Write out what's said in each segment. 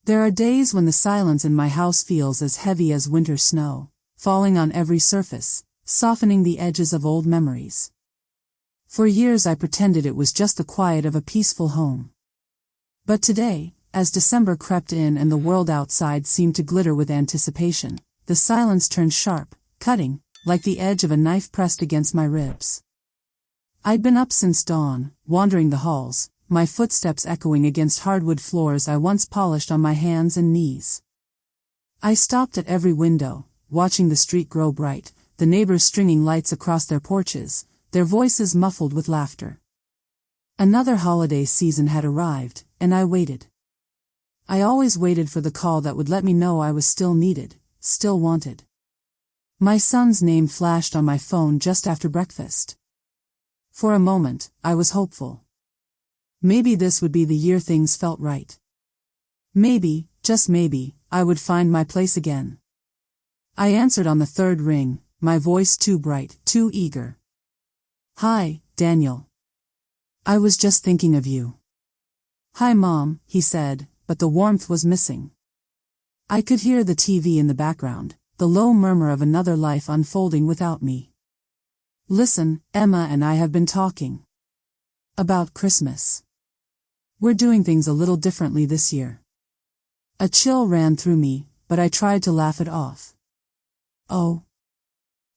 There are days when the silence in my house feels as heavy as winter snow, falling on every surface, softening the edges of old memories. For years I pretended it was just the quiet of a peaceful home. But today, as December crept in and the world outside seemed to glitter with anticipation, the silence turned sharp, cutting, like the edge of a knife pressed against my ribs. I'd been up since dawn, wandering the halls, my footsteps echoing against hardwood floors I once polished on my hands and knees. I stopped at every window, watching the street grow bright, the neighbors stringing lights across their porches, their voices muffled with laughter. Another holiday season had arrived, and I waited. I always waited for the call that would let me know I was still needed, still wanted. My son's name flashed on my phone just after breakfast. For a moment, I was hopeful. Maybe this would be the year things felt right. Maybe, just maybe, I would find my place again. I answered on the third ring, my voice too bright, too eager. "Hi, Daniel. I was just thinking of you." "Hi, Mom," he said, but the warmth was missing. I could hear the TV in the background, the low murmur of another life unfolding without me. "Listen, Emma and I have been talking about Christmas. We're doing things a little differently this year." A chill ran through me, but I tried to laugh it off. "Oh?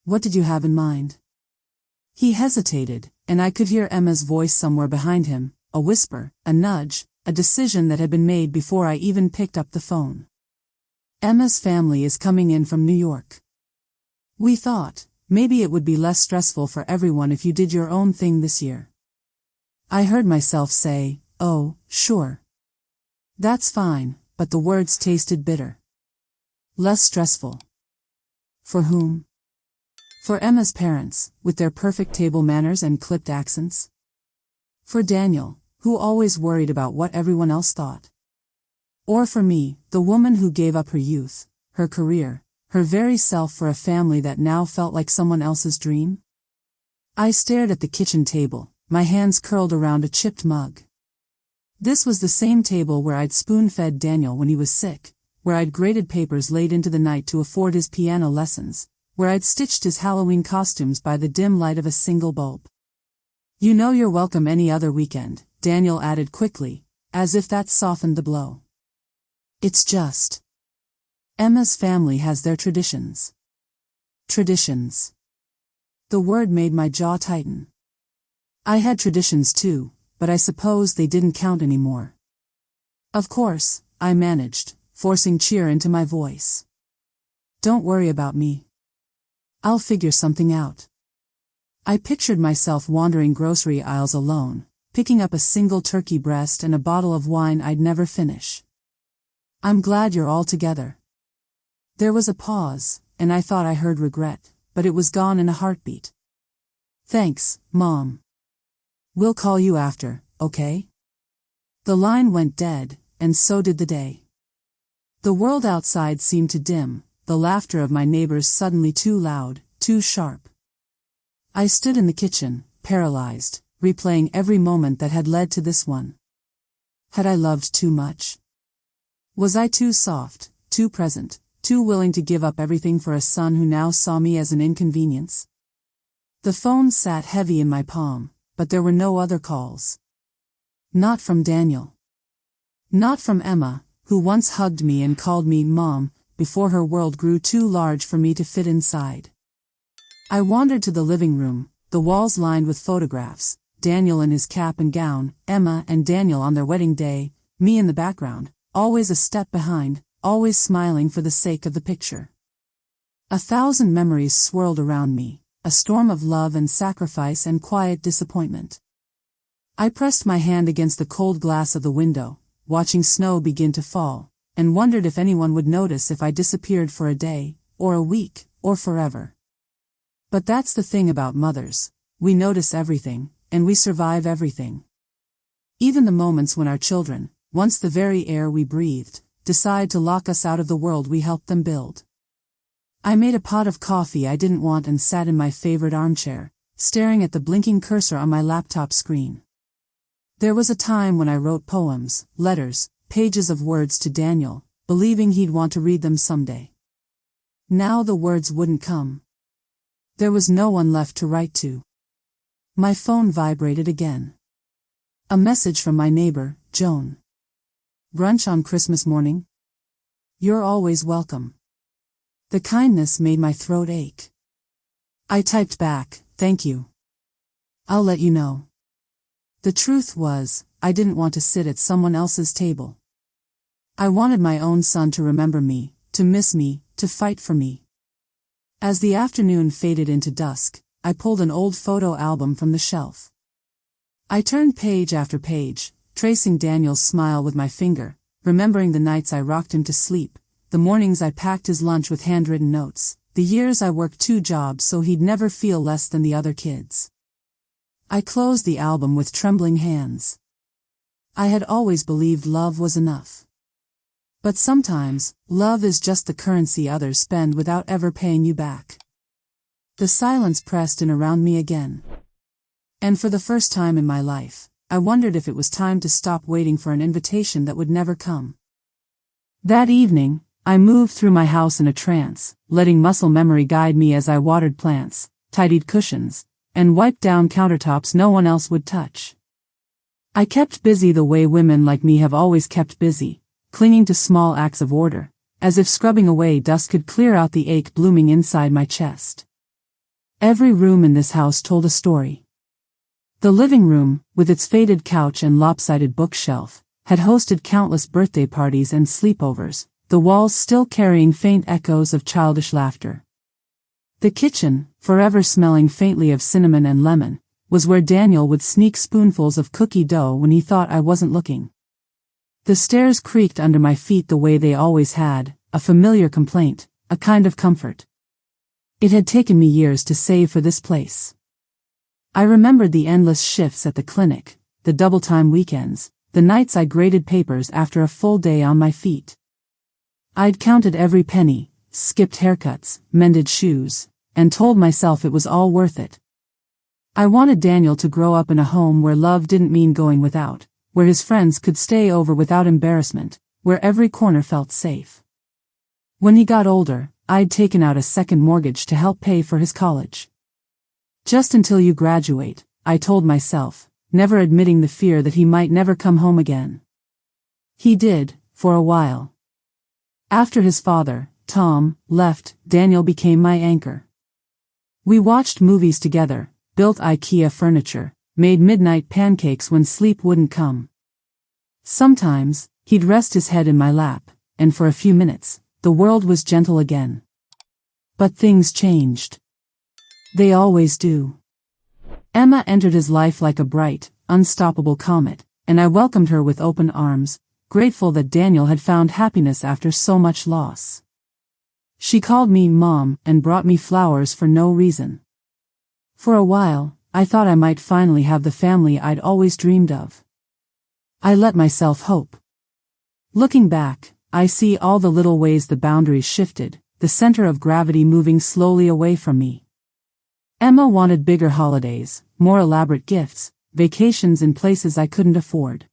What did you have in mind?" He hesitated, and I could hear Emma's voice somewhere behind him, a whisper, a nudge, a decision that had been made before I even picked up the phone. "Emma's family is coming in from New York. We thought, maybe it would be less stressful for everyone if you did your own thing this year." I heard myself say, "Oh, sure. That's fine," but the words tasted bitter. Less stressful. For whom? For Emma's parents, with their perfect table manners and clipped accents? For Daniel, who always worried about what everyone else thought? Or for me, the woman who gave up her youth, her career, her very self for a family that now felt like someone else's dream? I stared at the kitchen table, my hands curled around a chipped mug. This was the same table where I'd spoon-fed Daniel when he was sick, where I'd graded papers late into the night to afford his piano lessons, where I'd stitched his Halloween costumes by the dim light of a single bulb. "You know you're welcome any other weekend," Daniel added quickly, as if that softened the blow. "It's just. Emma's family has their traditions." Traditions. The word made my jaw tighten. I had traditions too, but I suppose they didn't count anymore. "Of course," I managed, forcing cheer into my voice. "Don't worry about me. I'll figure something out." I pictured myself wandering grocery aisles alone, picking up a single turkey breast and a bottle of wine I'd never finish. "I'm glad you're all together." There was a pause, and I thought I heard regret, but it was gone in a heartbeat. "Thanks, Mom. We'll call you after, okay?" The line went dead, and so did the day. The world outside seemed to dim, the laughter of my neighbors suddenly too loud, too sharp. I stood in the kitchen, paralyzed, replaying every moment that had led to this one. Had I loved too much? Was I too soft, too present, too willing to give up everything for a son who now saw me as an inconvenience? The phone sat heavy in my palm, but there were no other calls. Not from Daniel. Not from Emma, who once hugged me and called me Mom, before her world grew too large for me to fit inside. I wandered to the living room, the walls lined with photographs, Daniel in his cap and gown, Emma and Daniel on their wedding day, me in the background, always a step behind, always smiling for the sake of the picture. 1,000 memories swirled around me, a storm of love and sacrifice and quiet disappointment. I pressed my hand against the cold glass of the window, watching snow begin to fall, and wondered if anyone would notice if I disappeared for a day, or a week, or forever. But that's the thing about mothers, we notice everything, and we survive everything. Even the moments when our children, once the very air we breathed, decide to lock us out of the world we helped them build. I made a pot of coffee I didn't want and sat in my favorite armchair, staring at the blinking cursor on my laptop screen. There was a time when I wrote poems, letters, pages of words to Daniel, believing he'd want to read them someday. Now the words wouldn't come. There was no one left to write to. My phone vibrated again. A message from my neighbor, Joan. Brunch on Christmas morning? You're always welcome. The kindness made my throat ache. I typed back, thank you. I'll let you know. The truth was, I didn't want to sit at someone else's table. I wanted my own son to remember me, to miss me, to fight for me. As the afternoon faded into dusk, I pulled an old photo album from the shelf. I turned page after page, tracing Daniel's smile with my finger, remembering the nights I rocked him to sleep, the mornings I packed his lunch with handwritten notes, the years I worked 2 jobs so he'd never feel less than the other kids. I closed the album with trembling hands. I had always believed love was enough. But sometimes, love is just the currency others spend without ever paying you back. The silence pressed in around me again. And for the first time in my life, I wondered if it was time to stop waiting for an invitation that would never come. That evening, I moved through my house in a trance, letting muscle memory guide me as I watered plants, tidied cushions, and wiped down countertops no one else would touch. I kept busy the way women like me have always kept busy, clinging to small acts of order, as if scrubbing away dust could clear out the ache blooming inside my chest. Every room in this house told a story. The living room, with its faded couch and lopsided bookshelf, had hosted countless birthday parties and sleepovers, the walls still carrying faint echoes of childish laughter. The kitchen, forever smelling faintly of cinnamon and lemon, was where Daniel would sneak spoonfuls of cookie dough when he thought I wasn't looking. The stairs creaked under my feet the way they always had, a familiar complaint, a kind of comfort. It had taken me years to save for this place. I remembered the endless shifts at the clinic, the double-time weekends, the nights I graded papers after a full day on my feet. I'd counted every penny, skipped haircuts, mended shoes, and told myself it was all worth it. I wanted Daniel to grow up in a home where love didn't mean going without, where his friends could stay over without embarrassment, where every corner felt safe. When he got older, I'd taken out a second mortgage to help pay for his college. Just until you graduate, I told myself, never admitting the fear that he might never come home again. He did, for a while. After his father, Tom, left, Daniel became my anchor. We watched movies together, built IKEA furniture, made midnight pancakes when sleep wouldn't come. Sometimes, he'd rest his head in my lap, and for a few minutes, the world was gentle again. But things changed. They always do. Emma entered his life like a bright, unstoppable comet, and I welcomed her with open arms, grateful that Daniel had found happiness after so much loss. She called me Mom and brought me flowers for no reason. For a while, I thought I might finally have the family I'd always dreamed of. I let myself hope. Looking back, I see all the little ways the boundaries shifted, the center of gravity moving slowly away from me. Emma wanted bigger holidays, more elaborate gifts, vacations in places I couldn't afford.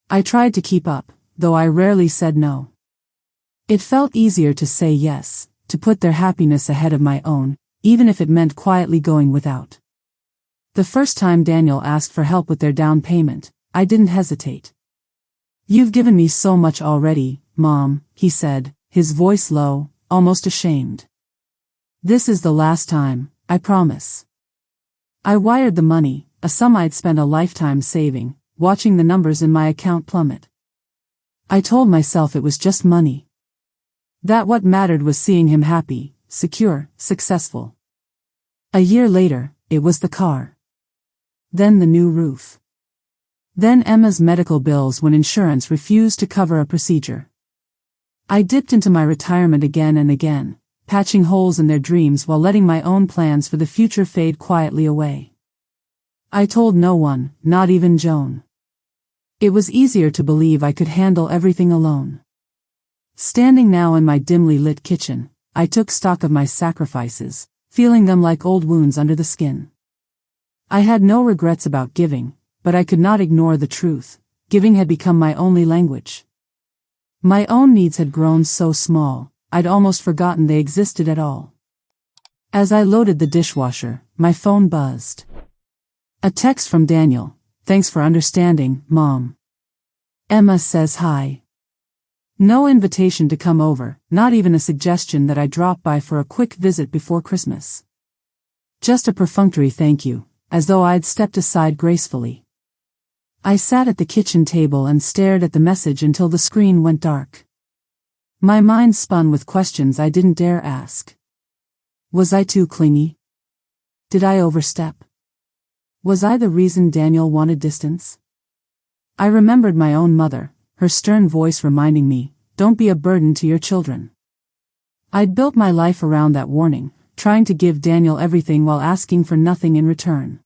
I tried to keep up, though I rarely said no. It felt easier to say yes, to put their happiness ahead of my own, even if it meant quietly going without. The first time Daniel asked for help with their down payment, I didn't hesitate. "You've given me so much already, Mom," he said, his voice low, almost ashamed. "This is the last time, I promise." I wired the money, a sum I'd spent a lifetime saving, watching the numbers in my account plummet. I told myself it was just money. That what mattered was seeing him happy, secure, successful. A year later, it was the car. Then the new roof. Then Emma's medical bills when insurance refused to cover a procedure. I dipped into my retirement again and again, patching holes in their dreams while letting my own plans for the future fade quietly away. I told no one, not even Joan. It was easier to believe I could handle everything alone. Standing now in my dimly lit kitchen, I took stock of my sacrifices, feeling them like old wounds under the skin. I had no regrets about giving, but I could not ignore the truth. giving had become my only language. My own needs had grown so small, I'd almost forgotten they existed at all. As I loaded the dishwasher, my phone buzzed. A text from Daniel. "Thanks for understanding, Mom. Emma says hi." No invitation to come over, not even a suggestion that I drop by for a quick visit before Christmas. Just a perfunctory thank you, as though I'd stepped aside gracefully. I sat at the kitchen table and stared at the message until the screen went dark. My mind spun with questions I didn't dare ask. Was I too clingy? Did I overstep? Was I the reason Daniel wanted distance? I remembered my own mother, her stern voice reminding me, "Don't be a burden to your children." I'd built my life around that warning, trying to give Daniel everything while asking for nothing in return.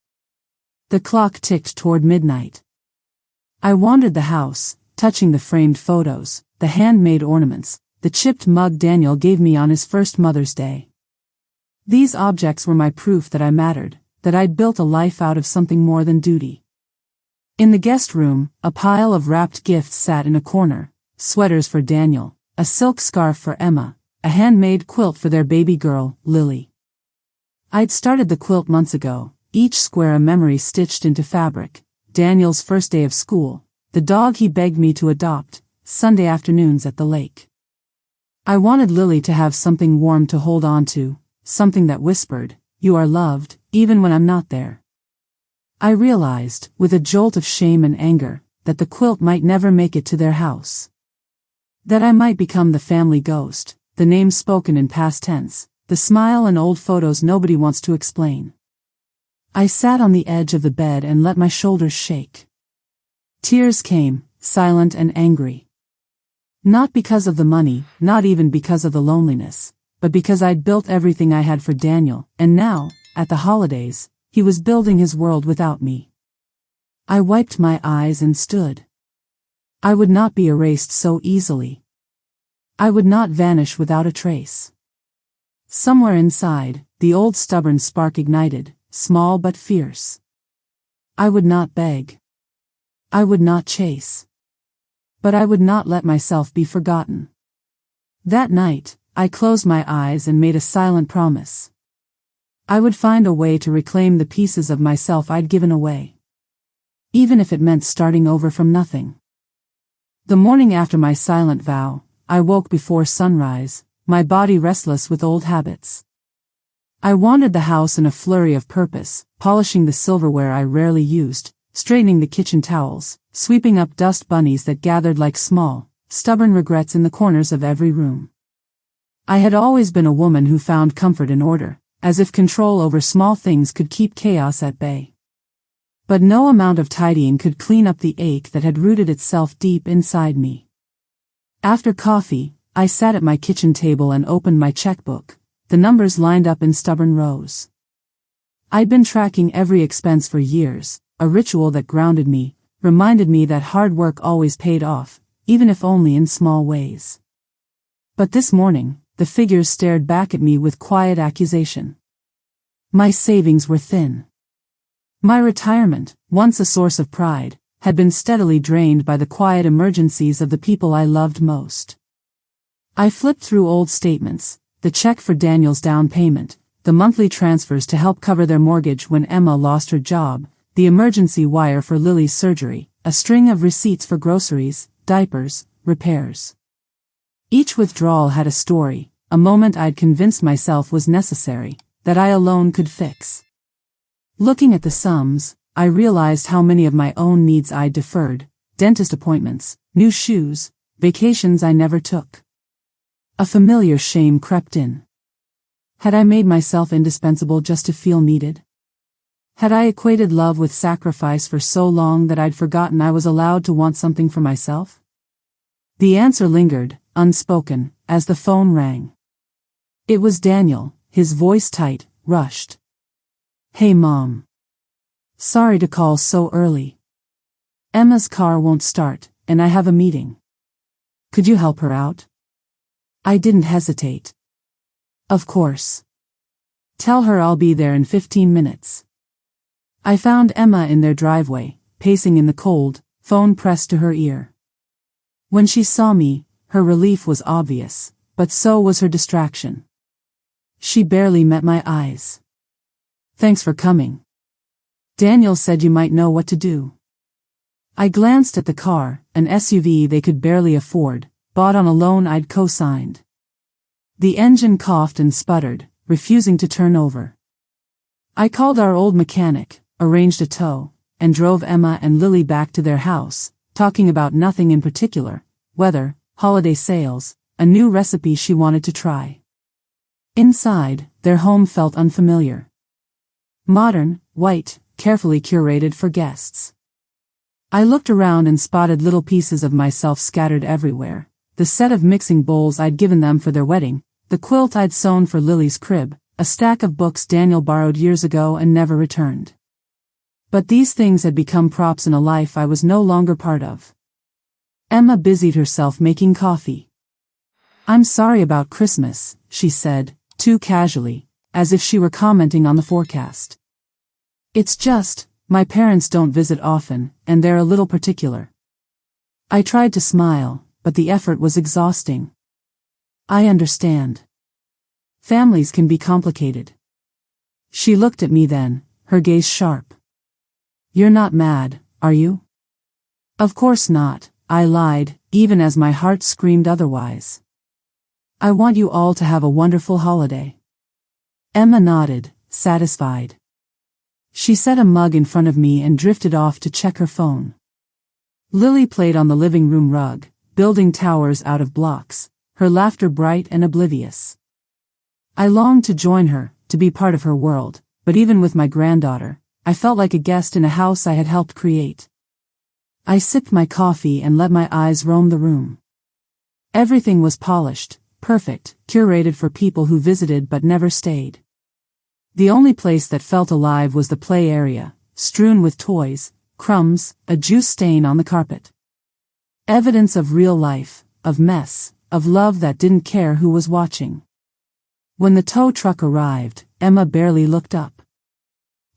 The clock ticked toward midnight. I wandered the house, touching the framed photos, the handmade ornaments, the chipped mug Daniel gave me on his first Mother's Day. These objects were my proof that I mattered, that I'd built a life out of something more than duty. In the guest room, a pile of wrapped gifts sat in a corner: sweaters for Daniel, a silk scarf for Emma, a handmade quilt for their baby girl, Lily. I'd started the quilt months ago, each square a memory stitched into fabric: Daniel's first day of school, the dog he begged me to adopt, Sunday afternoons at the lake. I wanted Lily to have something warm to hold on to, something that whispered, "You are loved, even when I'm not there." I realized, with a jolt of shame and anger, that the quilt might never make it to their house. That I might become the family ghost, the name spoken in past tense, the smile and old photos nobody wants to explain. I sat on the edge of the bed and let my shoulders shake. Tears came, silent and angry. Not because of the money, not even because of the loneliness, but because I'd built everything I had for Daniel, and now, at the holidays, he was building his world without me. I wiped my eyes and stood. I would not be erased so easily. I would not vanish without a trace. Somewhere inside, the old stubborn spark ignited, small but fierce. I would not beg. I would not chase. But I would not let myself be forgotten. That night, I closed my eyes and made a silent promise. I would find a way to reclaim the pieces of myself I'd given away. Even if it meant starting over from nothing. The morning after my silent vow, I woke before sunrise, my body restless with old habits. I wandered the house in a flurry of purpose, polishing the silverware I rarely used, straightening the kitchen towels, sweeping up dust bunnies that gathered like small, stubborn regrets in the corners of every room. I had always been a woman who found comfort in order, as if control over small things could keep chaos at bay. But no amount of tidying could clean up the ache that had rooted itself deep inside me. After coffee, I sat at my kitchen table and opened my checkbook, the numbers lined up in stubborn rows. I'd been tracking every expense for years, a ritual that grounded me, reminded me that hard work always paid off, even if only in small ways. But this morning, the figures stared back at me with quiet accusation. My savings were thin. My retirement, once a source of pride, had been steadily drained by the quiet emergencies of the people I loved most. I flipped through old statements, the check for Daniel's down payment, the monthly transfers to help cover their mortgage when Emma lost her job, the emergency wire for Lily's surgery, a string of receipts for groceries, diapers, repairs. Each withdrawal had a story, a moment I'd convinced myself was necessary, that I alone could fix. Looking at the sums, I realized how many of my own needs I'd deferred: dentist appointments, new shoes, vacations I never took. A familiar shame crept in. Had I made myself indispensable just to feel needed? Had I equated love with sacrifice for so long that I'd forgotten I was allowed to want something for myself? The answer lingered, unspoken, as the phone rang. It was Daniel, his voice tight, rushed. "Hey Mom. Sorry to call so early. Emma's car won't start, and I have a meeting. Could you help her out?" I didn't hesitate. "Of course. Tell her I'll be there in 15 minutes. I found Emma in their driveway, pacing in the cold, phone pressed to her ear. When she saw me, her relief was obvious, but so was her distraction. She barely met my eyes. "Thanks for coming. Daniel said you might know what to do." I glanced at the car, an SUV they could barely afford, bought on a loan I'd co-signed. The engine coughed and sputtered, refusing to turn over. I called our old mechanic, arranged a tow, and drove Emma and Lily back to their house, talking about nothing in particular: weather, holiday sales, a new recipe she wanted to try. Inside, their home felt unfamiliar. Modern, white, carefully curated for guests. I looked around and spotted little pieces of myself scattered everywhere: the set of mixing bowls I'd given them for their wedding, the quilt I'd sewn for Lily's crib, a stack of books Daniel borrowed years ago and never returned. But these things had become props in a life I was no longer part of. Emma busied herself making coffee. "I'm sorry about Christmas," she said, too casually, as if she were commenting on the forecast. "It's just, my parents don't visit often, and they're a little particular." I tried to smile, but the effort was exhausting. "I understand. Families can be complicated." She looked at me then, her gaze sharp. "You're not mad, are you?" "Of course not," I lied, even as my heart screamed otherwise. "I want you all to have a wonderful holiday." Emma nodded, satisfied. She set a mug in front of me and drifted off to check her phone. Lily played on the living room rug, building towers out of blocks, her laughter bright and oblivious. I longed to join her, to be part of her world, but even with my granddaughter, I felt like a guest in a house I had helped create. I sipped my coffee and let my eyes roam the room. Everything was polished, perfect, curated for people who visited but never stayed. The only place that felt alive was the play area, strewn with toys, crumbs, a juice stain on the carpet. Evidence of real life, of mess, of love that didn't care who was watching. When the tow truck arrived, Emma barely looked up.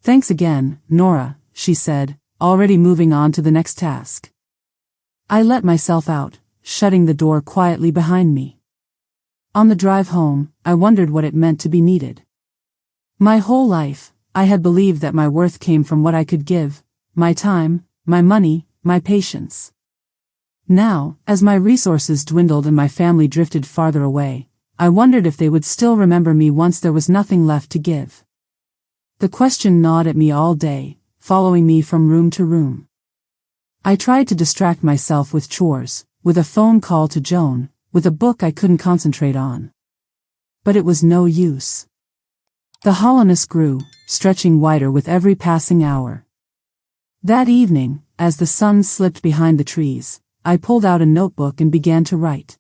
"Thanks again, Nora," she said, already moving on to the next task. I let myself out, shutting the door quietly behind me. On the drive home, I wondered what it meant to be needed. My whole life, I had believed that my worth came from what I could give: my time, my money, my patience. Now, as my resources dwindled and my family drifted farther away, I wondered if they would still remember me once there was nothing left to give. The question gnawed at me all day, following me from room to room. I tried to distract myself with chores, with a phone call to Joan, with a book I couldn't concentrate on. But it was no use. The hollowness grew, stretching wider with every passing hour. That evening, as the sun slipped behind the trees, I pulled out a notebook and began to write.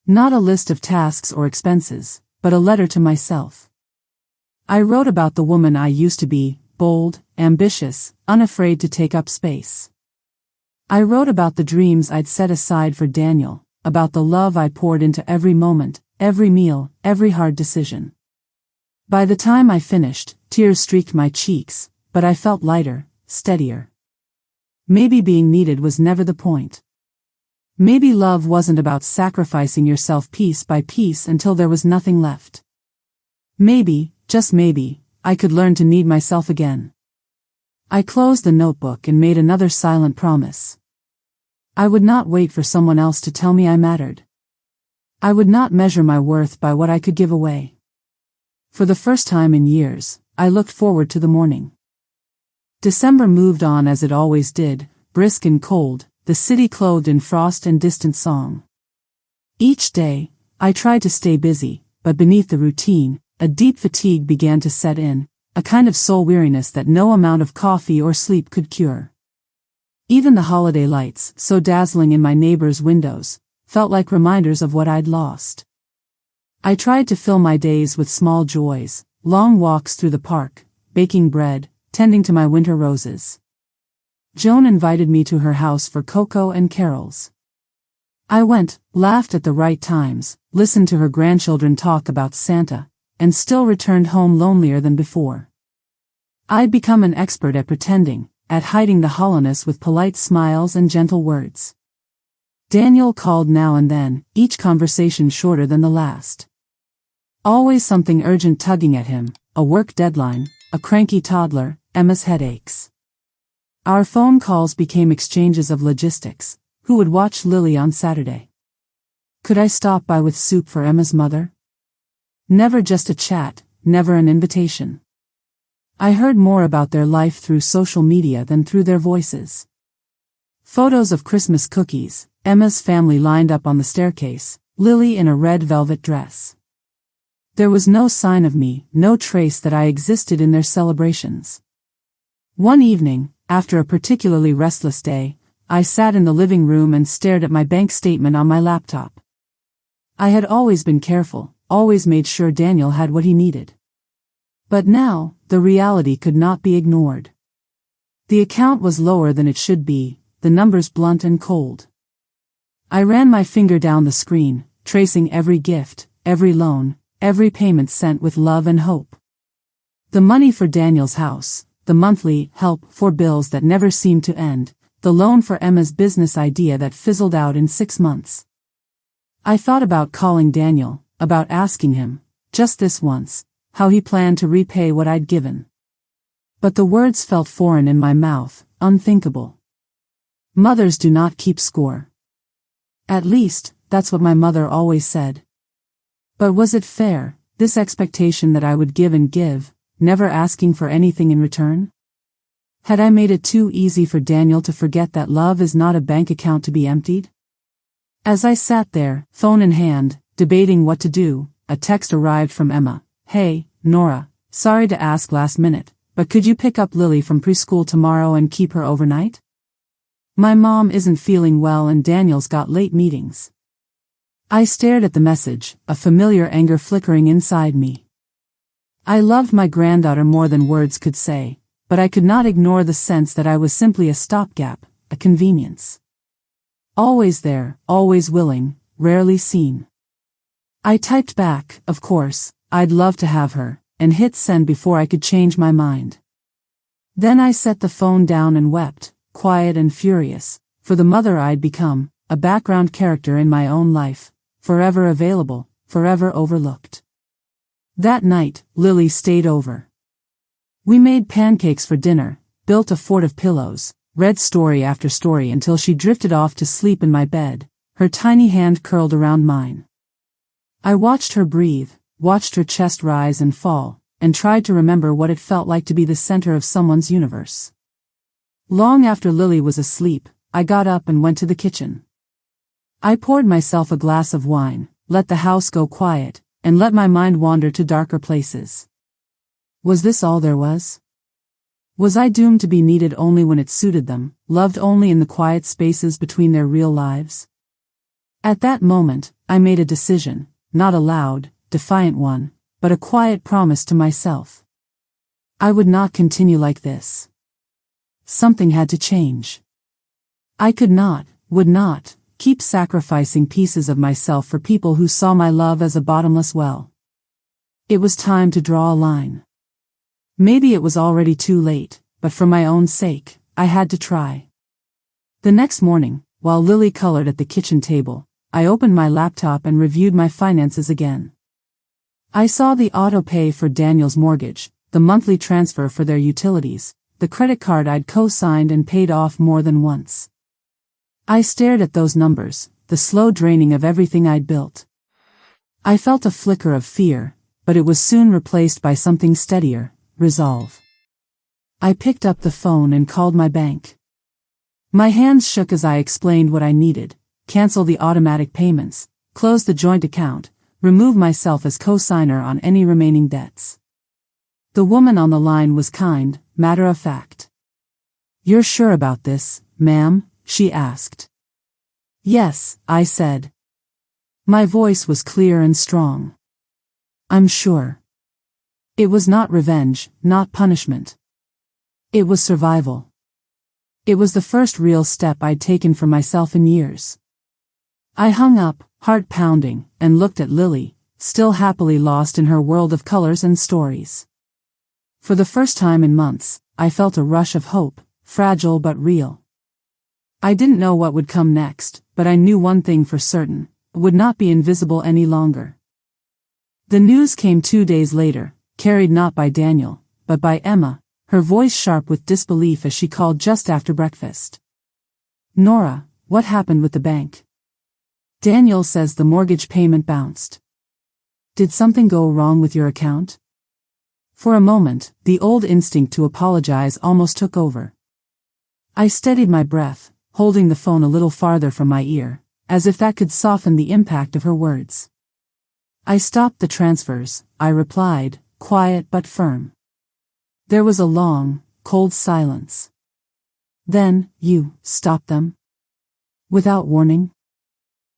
Not a list of tasks or expenses, but a letter to myself. I wrote about the woman I used to be, bold, ambitious, unafraid to take up space. I wrote about the dreams I'd set aside for Daniel, about the love I poured into every moment, every meal, every hard decision. By the time I finished, tears streaked my cheeks, but I felt lighter, steadier. Maybe being needed was never the point. Maybe love wasn't about sacrificing yourself piece by piece until there was nothing left. Maybe, just maybe, I could learn to need myself again. I closed the notebook and made another silent promise. I would not wait for someone else to tell me I mattered. I would not measure my worth by what I could give away. For the first time in years, I looked forward to the morning. December moved on as it always did, brisk and cold, the city clothed in frost and distant song. Each day, I tried to stay busy, but beneath the routine, a deep fatigue began to set in, a kind of soul weariness that no amount of coffee or sleep could cure. Even the holiday lights, so dazzling in my neighbors' windows, felt like reminders of what I'd lost. I tried to fill my days with small joys, long walks through the park, baking bread, tending to my winter roses. Joan invited me to her house for cocoa and carols. I went, laughed at the right times, listened to her grandchildren talk about Santa, and still returned home lonelier than before. I'd become an expert at pretending, at hiding the hollowness with polite smiles and gentle words. Daniel called now and then, each conversation shorter than the last. Always something urgent tugging at him, a work deadline, a cranky toddler, Emma's headaches. Our phone calls became exchanges of logistics. Who would watch Lily on Saturday? Could I stop by with soup for Emma's mother? Never just a chat, never an invitation. I heard more about their life through social media than through their voices. Photos of Christmas cookies, Emma's family lined up on the staircase, Lily in a red velvet dress. There was no sign of me, no trace that I existed in their celebrations. One evening, after a particularly restless day, I sat in the living room and stared at my bank statement on my laptop. I had always been careful, always made sure Daniel had what he needed. But now, the reality could not be ignored. The account was lower than it should be, the numbers blunt and cold. I ran my finger down the screen, tracing every gift, every loan, every payment sent with love and hope. The money for Daniel's house, the monthly help for bills that never seemed to end, the loan for Emma's business idea that fizzled out in 6 months. I thought about calling Daniel, about asking him, just this once, how he planned to repay what I'd given. But the words felt foreign in my mouth, unthinkable. Mothers do not keep score. At least, that's what my mother always said. But was it fair, this expectation that I would give and give, never asking for anything in return? Had I made it too easy for Daniel to forget that love is not a bank account to be emptied? As I sat there, phone in hand, debating what to do, a text arrived from Emma. Hey, Nora, sorry to ask last minute, but could you pick up Lily from preschool tomorrow and keep her overnight? My mom isn't feeling well and Daniel's got late meetings. I stared at the message, a familiar anger flickering inside me. I loved my granddaughter more than words could say, but I could not ignore the sense that I was simply a stopgap, a convenience. Always there, always willing, rarely seen. I typed back, of course, I'd love to have her, and hit send before I could change my mind. Then I set the phone down and wept, quiet and furious, for the mother I'd become, a background character in my own life, forever available, forever overlooked. That night, Lily stayed over. We made pancakes for dinner, built a fort of pillows, read story after story until she drifted off to sleep in my bed, her tiny hand curled around mine. I watched her breathe, watched her chest rise and fall, and tried to remember what it felt like to be the center of someone's universe. Long after Lily was asleep, I got up and went to the kitchen. I poured myself a glass of wine, let the house go quiet, and let my mind wander to darker places. Was this all there was? Was I doomed to be needed only when it suited them, loved only in the quiet spaces between their real lives? At that moment, I made a decision, not a loud, defiant one, but a quiet promise to myself. I would not continue like this. Something had to change. I could not, would not, keep sacrificing pieces of myself for people who saw my love as a bottomless well. It was time to draw a line. Maybe it was already too late, but for my own sake, I had to try. The next morning, while Lily colored at the kitchen table, I opened my laptop and reviewed my finances again. I saw the auto pay for Daniel's mortgage, the monthly transfer for their utilities, the credit card I'd co-signed and paid off more than once. I stared at those numbers, the slow draining of everything I'd built. I felt a flicker of fear, but it was soon replaced by something steadier, resolve. I picked up the phone and called my bank. My hands shook as I explained what I needed: cancel the automatic payments, close the joint account, remove myself as co-signer on any remaining debts. The woman on the line was kind, matter-of-fact. "You're sure about this, ma'am?" she asked. "Yes," I said. My voice was clear and strong. "I'm sure." It was not revenge, not punishment. It was survival. It was the first real step I'd taken for myself in years. I hung up, heart pounding, and looked at Lily, still happily lost in her world of colors and stories. For the first time in months, I felt a rush of hope, fragile but real. I didn't know what would come next, but I knew one thing for certain: it would not be invisible any longer. The news came 2 days later, carried not by Daniel, but by Emma, her voice sharp with disbelief as she called just after breakfast. "Nora, what happened with the bank?" "Daniel says the mortgage payment bounced." "Did something go wrong with your account?" For a moment, the old instinct to apologize almost took over. I steadied my breath, holding the phone a little farther from my ear, as if that could soften the impact of her words. "I stopped the transfers," I replied, quiet but firm. There was a long, cold silence. "Then, you stopped them? Without warning?"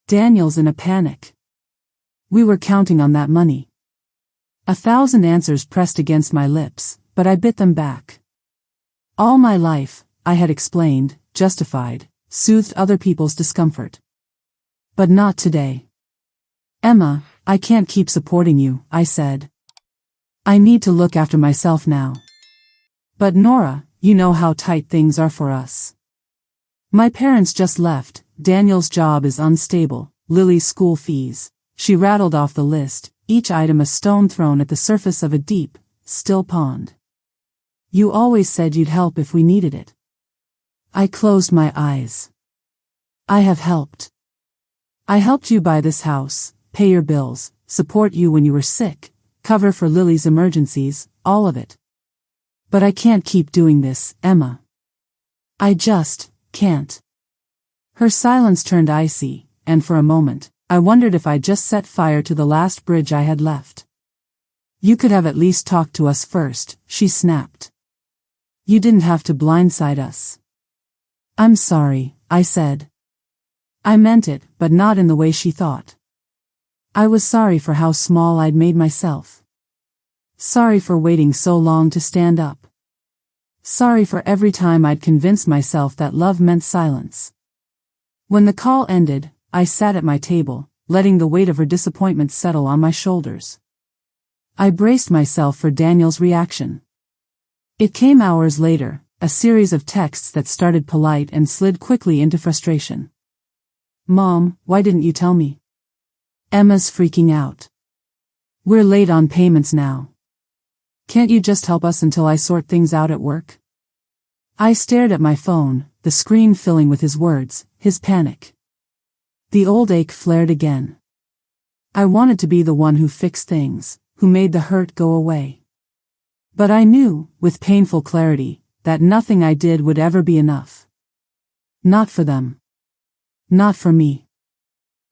"Daniel's in a panic. We were counting on that money." 1,000 answers pressed against my lips, but I bit them back. All my life, I had explained, justified, soothed other people's discomfort. But not today. "Emma, I can't keep supporting you," I said. "I need to look after myself now." "But Nora, you know how tight things are for us. My parents just left, Daniel's job is unstable, Lily's school fees." She rattled off the list, each item a stone thrown at the surface of a deep, still pond. "You always said you'd help if we needed it." I closed my eyes. "I have helped. I helped you buy this house, pay your bills, support you when you were sick, cover for Lily's emergencies, all of it. But I can't keep doing this, Emma. I just can't." Her silence turned icy, and for a moment, I wondered if I'd just set fire to the last bridge I had left. "You could have at least talked to us first," she snapped. "You didn't have to blindside us." "I'm sorry," I said. I meant it, but not in the way she thought. I was sorry for how small I'd made myself. Sorry for waiting so long to stand up. Sorry for every time I'd convinced myself that love meant silence. When the call ended, I sat at my table, letting the weight of her disappointment settle on my shoulders. I braced myself for Daniel's reaction. It came hours later, a series of texts that started polite and slid quickly into frustration. "Mom, why didn't you tell me? Emma's freaking out. We're late on payments now. Can't you just help us until I sort things out at work?" I stared at my phone, the screen filling with his words, his panic. The old ache flared again. I wanted to be the one who fixed things, who made the hurt go away. But I knew, with painful clarity, that nothing I did would ever be enough. Not for them. Not for me.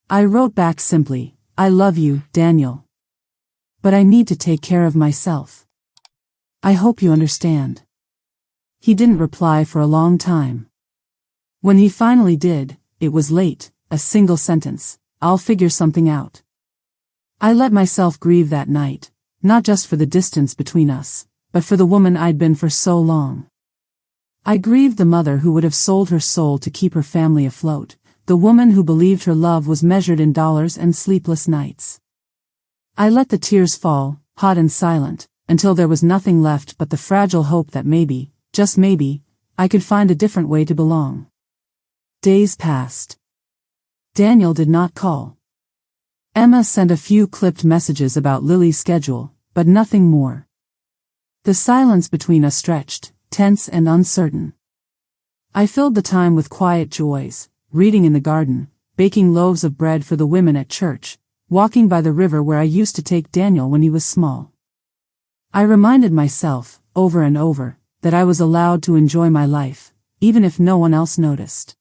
I wrote back simply, "I love you, Daniel. But I need to take care of myself. I hope you understand." He didn't reply for a long time. When he finally did, it was late, a single sentence, "I'll figure something out." I let myself grieve that night, not just for the distance between us, but for the woman I'd been for so long. I grieved the mother who would have sold her soul to keep her family afloat, the woman who believed her love was measured in dollars and sleepless nights. I let the tears fall, hot and silent, until there was nothing left but the fragile hope that maybe, just maybe, I could find a different way to belong. Days passed. Daniel did not call. Emma sent a few clipped messages about Lily's schedule, but nothing more. The silence between us stretched, tense and uncertain. I filled the time with quiet joys, reading in the garden, baking loaves of bread for the women at church, walking by the river where I used to take Daniel when he was small. I reminded myself, over and over, that I was allowed to enjoy my life, even if no one else noticed.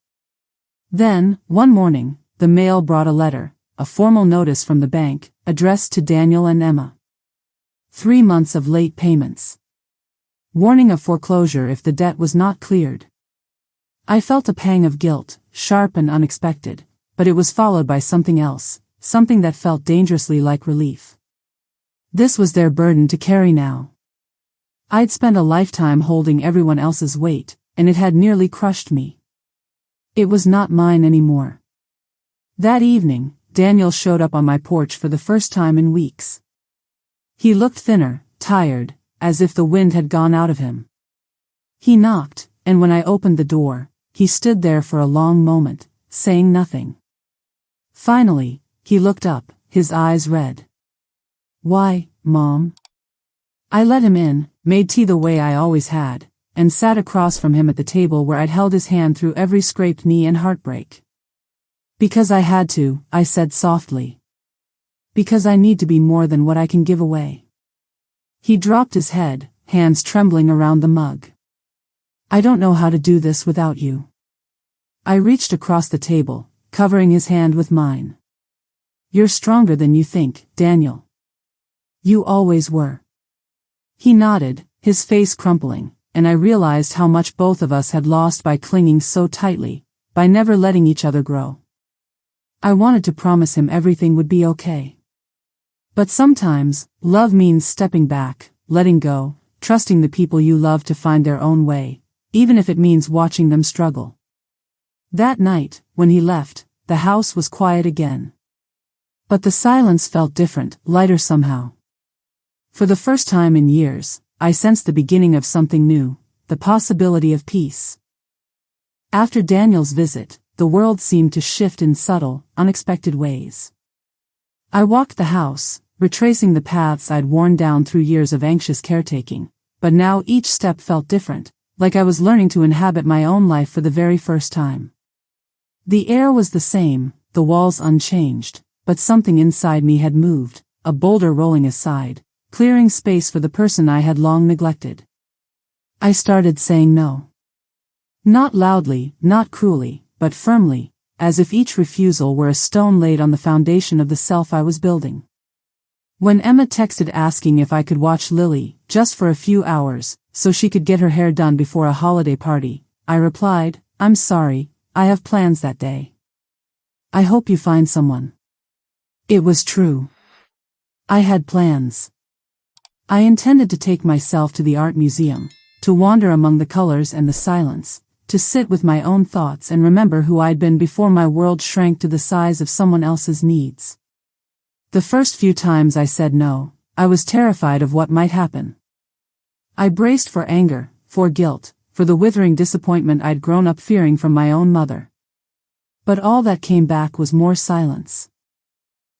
Then, one morning, the mail brought a letter, a formal notice from the bank, addressed to Daniel and Emma. 3 months of late payments. Warning of foreclosure if the debt was not cleared. I felt a pang of guilt, sharp and unexpected, but it was followed by something else, something that felt dangerously like relief. This was their burden to carry now. I'd spent a lifetime holding everyone else's weight, and it had nearly crushed me. It was not mine anymore. That evening, Daniel showed up on my porch for the first time in weeks. He looked thinner, tired, as if the wind had gone out of him. He knocked, and when I opened the door, he stood there for a long moment, saying nothing. Finally, he looked up, his eyes red. "Why, Mom?" I let him in, made tea the way I always had, and sat across from him at the table where I'd held his hand through every scraped knee and heartbreak. "Because I had to," I said softly. "Because I need to be more than what I can give away." He dropped his head, hands trembling around the mug. "I don't know how to do this without you." I reached across the table, covering his hand with mine. "You're stronger than you think, Daniel. You always were." He nodded, his face crumpling, and I realized how much both of us had lost by clinging so tightly, by never letting each other grow. I wanted to promise him everything would be okay. But sometimes, love means stepping back, letting go, trusting the people you love to find their own way, even if it means watching them struggle. That night, when he left, the house was quiet again. But the silence felt different, lighter somehow. For the first time in years, I sensed the beginning of something new, the possibility of peace. After Daniel's visit, the world seemed to shift in subtle, unexpected ways. I walked the house, retracing the paths I'd worn down through years of anxious caretaking, but now each step felt different, like I was learning to inhabit my own life for the very first time. The air was the same, the walls unchanged, but something inside me had moved, a boulder rolling aside, clearing space for the person I had long neglected. I started saying no. Not loudly, not cruelly, but firmly, as if each refusal were a stone laid on the foundation of the self I was building. When Emma texted asking if I could watch Lily, just for a few hours, so she could get her hair done before a holiday party, I replied, "I'm sorry, I have plans that day. I hope you find someone." It was true. I had plans. I intended to take myself to the art museum, to wander among the colors and the silence, to sit with my own thoughts and remember who I'd been before my world shrank to the size of someone else's needs. The first few times I said no, I was terrified of what might happen. I braced for anger, for guilt, for the withering disappointment I'd grown up fearing from my own mother. But all that came back was more silence.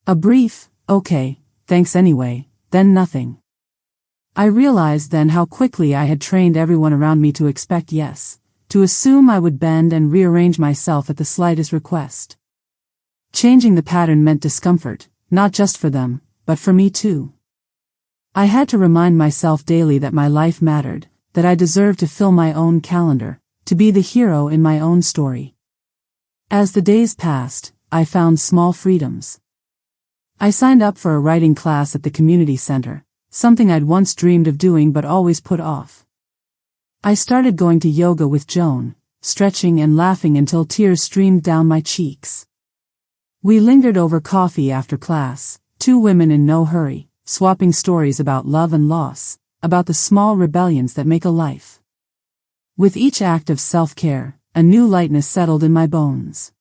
A brief, "Okay, thanks anyway," then nothing. I realized then how quickly I had trained everyone around me to expect yes, to assume I would bend and rearrange myself at the slightest request. Changing the pattern meant discomfort, not just for them, but for me too. I had to remind myself daily that my life mattered, that I deserved to fill my own calendar, to be the hero in my own story. As the days passed, I found small freedoms. I signed up for a writing class at the community center, something I'd once dreamed of doing but always put off. I started going to yoga with Joan, stretching and laughing until tears streamed down my cheeks. We lingered over coffee after class, two women in no hurry, swapping stories about love and loss, about the small rebellions that make a life. With each act of self-care, a new lightness settled in my bones.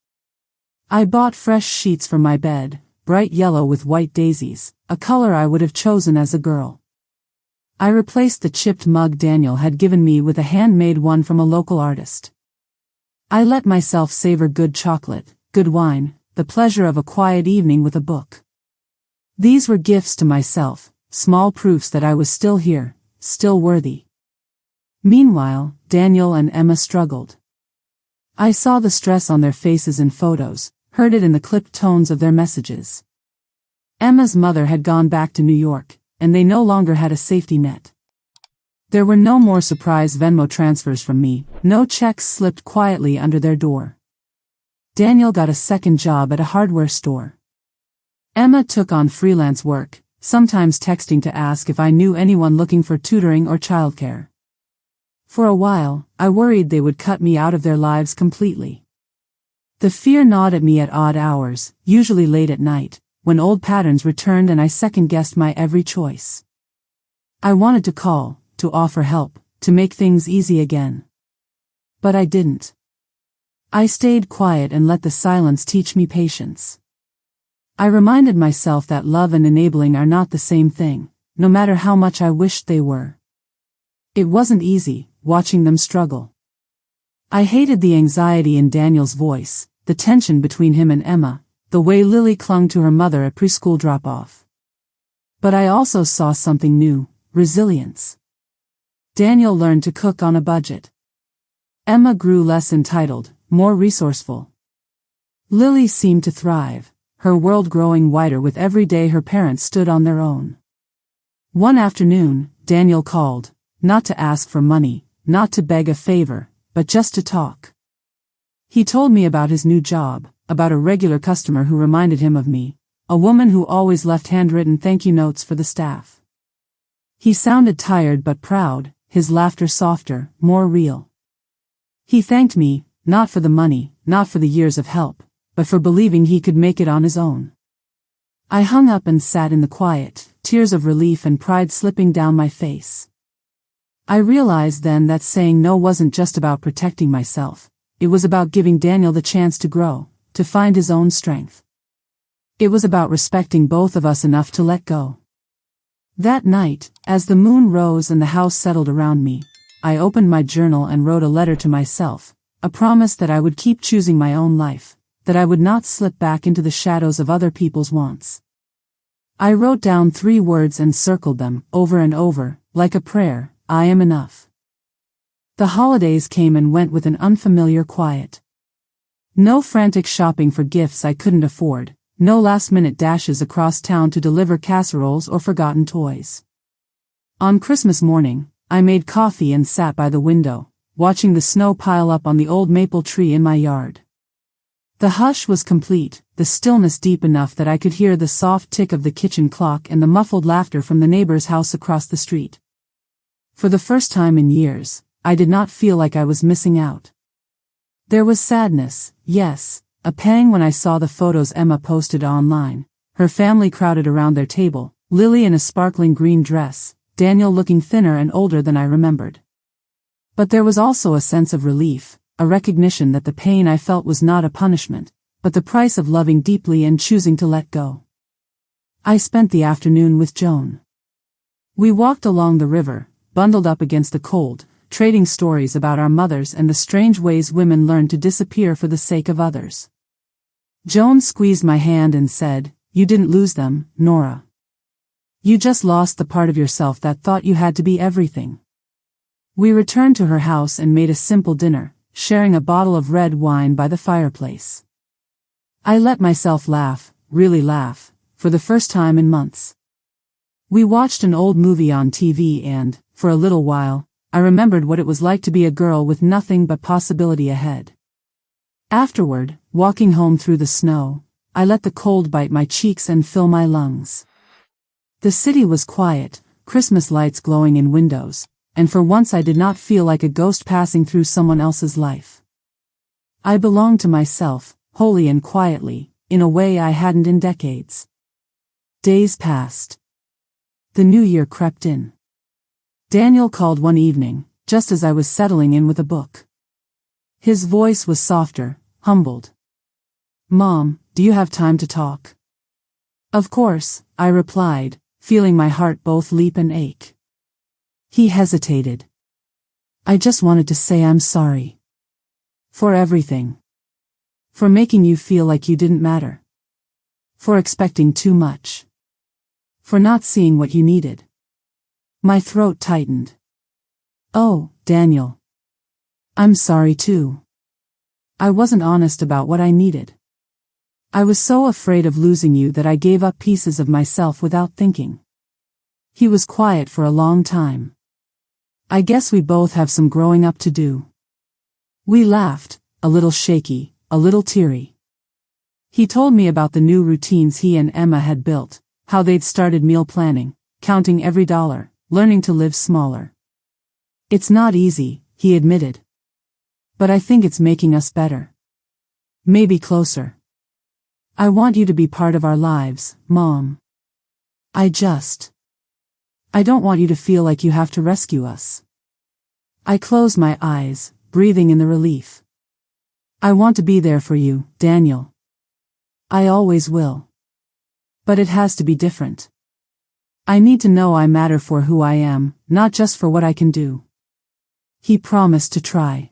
I bought fresh sheets for my bed, bright yellow with white daisies, a color I would have chosen as a girl. I replaced the chipped mug Daniel had given me with a handmade one from a local artist. I let myself savor good chocolate, good wine, the pleasure of a quiet evening with a book. These were gifts to myself, small proofs that I was still here, still worthy. Meanwhile, Daniel and Emma struggled. I saw the stress on their faces in photos, heard it in the clipped tones of their messages. Emma's mother had gone back to New York, and they no longer had a safety net. There were no more surprise Venmo transfers from me, no checks slipped quietly under their door. Daniel got a second job at a hardware store. Emma took on freelance work, sometimes texting to ask if I knew anyone looking for tutoring or childcare. For a while, I worried they would cut me out of their lives completely. The fear gnawed at me at odd hours, usually late at night, when old patterns returned and I second-guessed my every choice. I wanted to call, to offer help, to make things easy again. But I didn't. I stayed quiet and let the silence teach me patience. I reminded myself that love and enabling are not the same thing, no matter how much I wished they were. It wasn't easy, watching them struggle. I hated the anxiety in Daniel's voice, the tension between him and Emma, the way Lily clung to her mother at preschool drop-off. But I also saw something new, resilience. Daniel learned to cook on a budget. Emma grew less entitled, more resourceful. Lily seemed to thrive, her world growing wider with every day her parents stood on their own. One afternoon, Daniel called, not to ask for money, not to beg a favor, but just to talk. He told me about his new job, about a regular customer who reminded him of me, a woman who always left handwritten thank you notes for the staff. He sounded tired but proud, his laughter softer, more real. He thanked me, not for the money, not for the years of help, but for believing he could make it on his own. I hung up and sat in the quiet, tears of relief and pride slipping down my face. I realized then that saying no wasn't just about protecting myself, it was about giving Daniel the chance to grow, to find his own strength. It was about respecting both of us enough to let go. That night, as the moon rose and the house settled around me, I opened my journal and wrote a letter to myself, a promise that I would keep choosing my own life, that I would not slip back into the shadows of other people's wants. I wrote down 3 words and circled them, over and over, like a prayer: I am enough. The holidays came and went with an unfamiliar quiet. No frantic shopping for gifts I couldn't afford, no last-minute dashes across town to deliver casseroles or forgotten toys. On Christmas morning, I made coffee and sat by the window, watching the snow pile up on the old maple tree in my yard. The hush was complete, the stillness deep enough that I could hear the soft tick of the kitchen clock and the muffled laughter from the neighbor's house across the street. For the first time in years, I did not feel like I was missing out. There was sadness, yes, a pang when I saw the photos Emma posted online, her family crowded around their table, Lily in a sparkling green dress, Daniel looking thinner and older than I remembered. But there was also a sense of relief, a recognition that the pain I felt was not a punishment, but the price of loving deeply and choosing to let go. I spent the afternoon with Joan. We walked along the river, bundled up against the cold, trading stories about our mothers and the strange ways women learn to disappear for the sake of others. Joan squeezed my hand and said, "You didn't lose them, Nora. You just lost the part of yourself that thought you had to be everything." We returned to her house and made a simple dinner, sharing a bottle of red wine by the fireplace. I let myself laugh, really laugh, for the first time in months. We watched an old movie on TV and, for a little while, I remembered what it was like to be a girl with nothing but possibility ahead. Afterward, walking home through the snow, I let the cold bite my cheeks and fill my lungs. The city was quiet, Christmas lights glowing in windows, and for once I did not feel like a ghost passing through someone else's life. I belonged to myself, wholly and quietly, in a way I hadn't in decades. Days passed. The new year crept in. Daniel called one evening, just as I was settling in with a book. His voice was softer, humbled. "Mom, do you have time to talk?" "Of course," I replied, feeling my heart both leap and ache. He hesitated. "I just wanted to say I'm sorry. For everything. For making you feel like you didn't matter. For expecting too much. For not seeing what you needed." My throat tightened. "Oh, Daniel. I'm sorry too. I wasn't honest about what I needed. I was so afraid of losing you that I gave up pieces of myself without thinking." He was quiet for a long time. "I guess we both have some growing up to do." We laughed, a little shaky, a little teary. He told me about the new routines he and Emma had built, how they'd started meal planning, counting every dollar, learning to live smaller. "It's not easy," he admitted. "But I think it's making us better. Maybe closer. I want you to be part of our lives, Mom. I don't want you to feel like you have to rescue us." I closed my eyes, breathing in the relief. "I want to be there for you, Daniel. I always will. But it has to be different. I need to know I matter for who I am, not just for what I can do." He promised to try.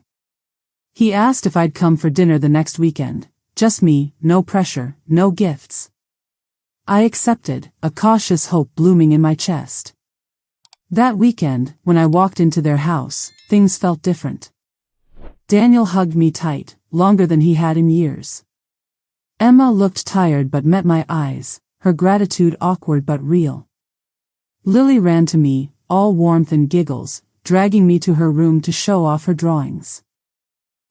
He asked if I'd come for dinner the next weekend. Just me, no pressure, no gifts. I accepted, a cautious hope blooming in my chest. That weekend, when I walked into their house, things felt different. Daniel hugged me tight, longer than he had in years. Emma looked tired but met my eyes, her gratitude awkward but real. Lily ran to me, all warmth and giggles, dragging me to her room to show off her drawings.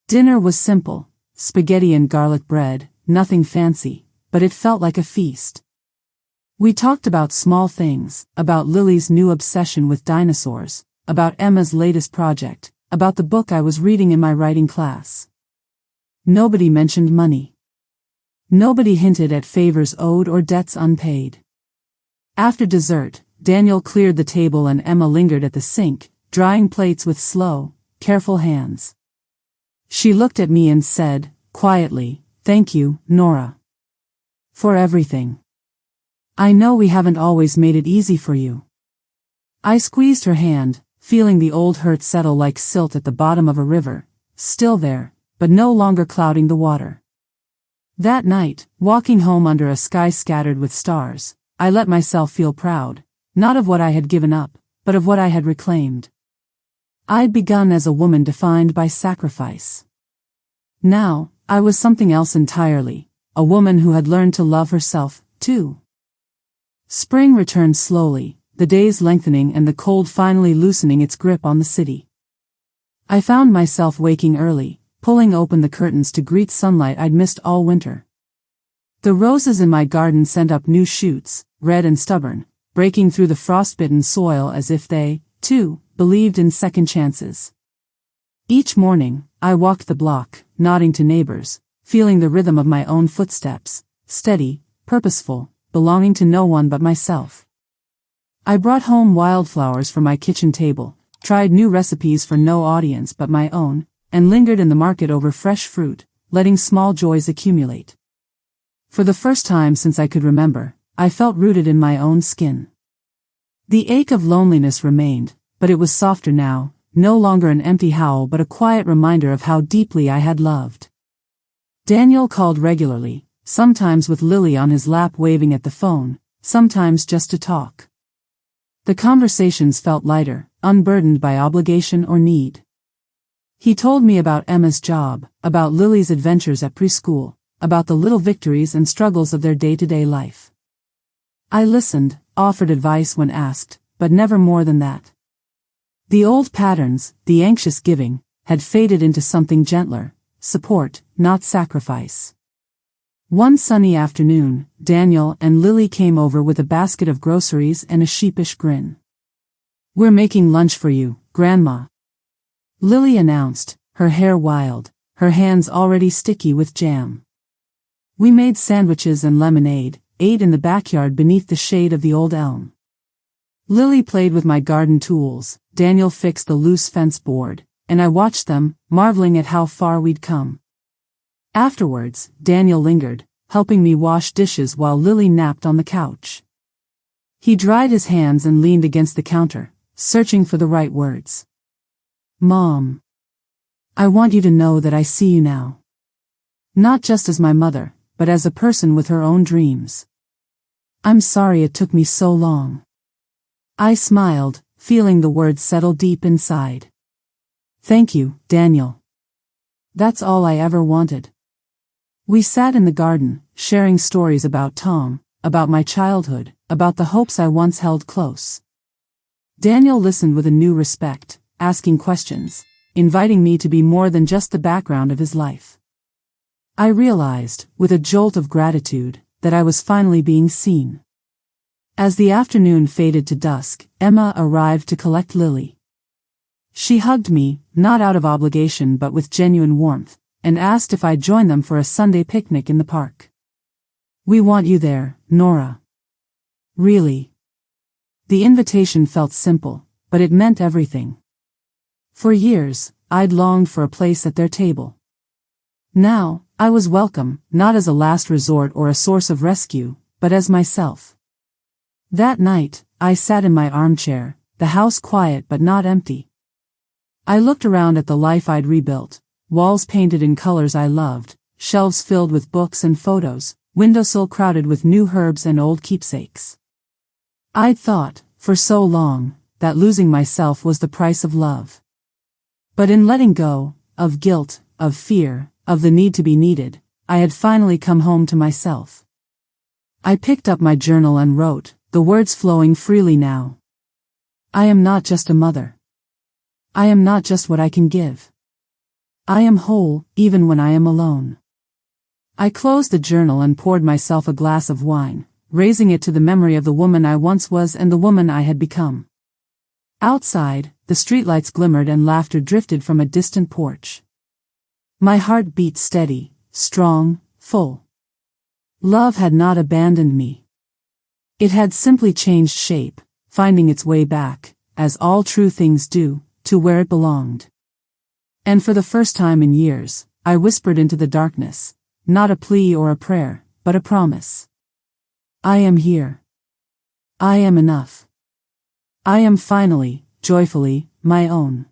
Dinner was simple, spaghetti and garlic bread, nothing fancy, but it felt like a feast. We talked about small things, about Lily's new obsession with dinosaurs, about Emma's latest project, about the book I was reading in my writing class. Nobody mentioned money. Nobody hinted at favors owed or debts unpaid. After dessert, Daniel cleared the table and Emma lingered at the sink, drying plates with slow, careful hands. She looked at me and said, quietly, "Thank you, Nora. For everything. I know we haven't always made it easy for you." I squeezed her hand, feeling the old hurt settle like silt at the bottom of a river, still there, but no longer clouding the water. That night, walking home under a sky scattered with stars, I let myself feel proud, not of what I had given up, but of what I had reclaimed. I'd begun as a woman defined by sacrifice. Now, I was something else entirely, a woman who had learned to love herself, too. Spring returned slowly, the days lengthening and the cold finally loosening its grip on the city. I found myself waking early, pulling open the curtains to greet sunlight I'd missed all winter. The roses in my garden sent up new shoots, red and stubborn, breaking through the frostbitten soil as if they, too, believed in second chances. Each morning, I walked the block, nodding to neighbors, feeling the rhythm of my own footsteps, steady, purposeful, belonging to no one but myself. I brought home wildflowers for my kitchen table, tried new recipes for no audience but my own, and lingered in the market over fresh fruit, letting small joys accumulate. For the first time since I could remember, I felt rooted in my own skin. The ache of loneliness remained, but it was softer now, no longer an empty howl but a quiet reminder of how deeply I had loved. Daniel called regularly, sometimes with Lily on his lap waving at the phone, sometimes just to talk. The conversations felt lighter, unburdened by obligation or need. He told me about Emma's job, about Lily's adventures at preschool, about the little victories and struggles of their day-to-day life. I listened, offered advice when asked, but never more than that. The old patterns, the anxious giving, had faded into something gentler, support, not sacrifice. One sunny afternoon, Daniel and Lily came over with a basket of groceries and a sheepish grin. "We're making lunch for you, Grandma," Lily announced, her hair wild, her hands already sticky with jam. We made sandwiches and lemonade, ate in the backyard beneath the shade of the old elm. Lily played with my garden tools, Daniel fixed the loose fence board, and I watched them, marveling at how far we'd come. Afterwards, Daniel lingered, helping me wash dishes while Lily napped on the couch. He dried his hands and leaned against the counter, searching for the right words. "Mom, I want you to know that I see you now. Not just as my mother, but as a person with her own dreams. I'm sorry it took me so long." I smiled, feeling the words settle deep inside. "Thank you, Daniel. That's all I ever wanted." We sat in the garden, sharing stories about Tom, about my childhood, about the hopes I once held close. Daniel listened with a new respect, asking questions, inviting me to be more than just the background of his life. I realized, with a jolt of gratitude, that I was finally being seen. As the afternoon faded to dusk, Emma arrived to collect Lily. She hugged me, not out of obligation but with genuine warmth, and asked if I'd join them for a Sunday picnic in the park. "We want you there, Nora." Really? The invitation felt simple, but it meant everything. For years, I'd longed for a place at their table. Now, I was welcome, not as a last resort or a source of rescue, but as myself. That night, I sat in my armchair, the house quiet but not empty. I looked around at the life I'd rebuilt, walls painted in colors I loved, shelves filled with books and photos, windowsill crowded with new herbs and old keepsakes. I'd thought, for so long, that losing myself was the price of love. But in letting go, of guilt, of fear, of the need to be needed, I had finally come home to myself. I picked up my journal and wrote, the words flowing freely now. I am not just a mother. I am not just what I can give. I am whole, even when I am alone. I closed the journal and poured myself a glass of wine, raising it to the memory of the woman I once was and the woman I had become. Outside, the streetlights glimmered and laughter drifted from a distant porch. My heart beat steady, strong, full. Love had not abandoned me. It had simply changed shape, finding its way back, as all true things do, to where it belonged. And for the first time in years, I whispered into the darkness, not a plea or a prayer, but a promise. I am here. I am enough. I am finally, joyfully, my own.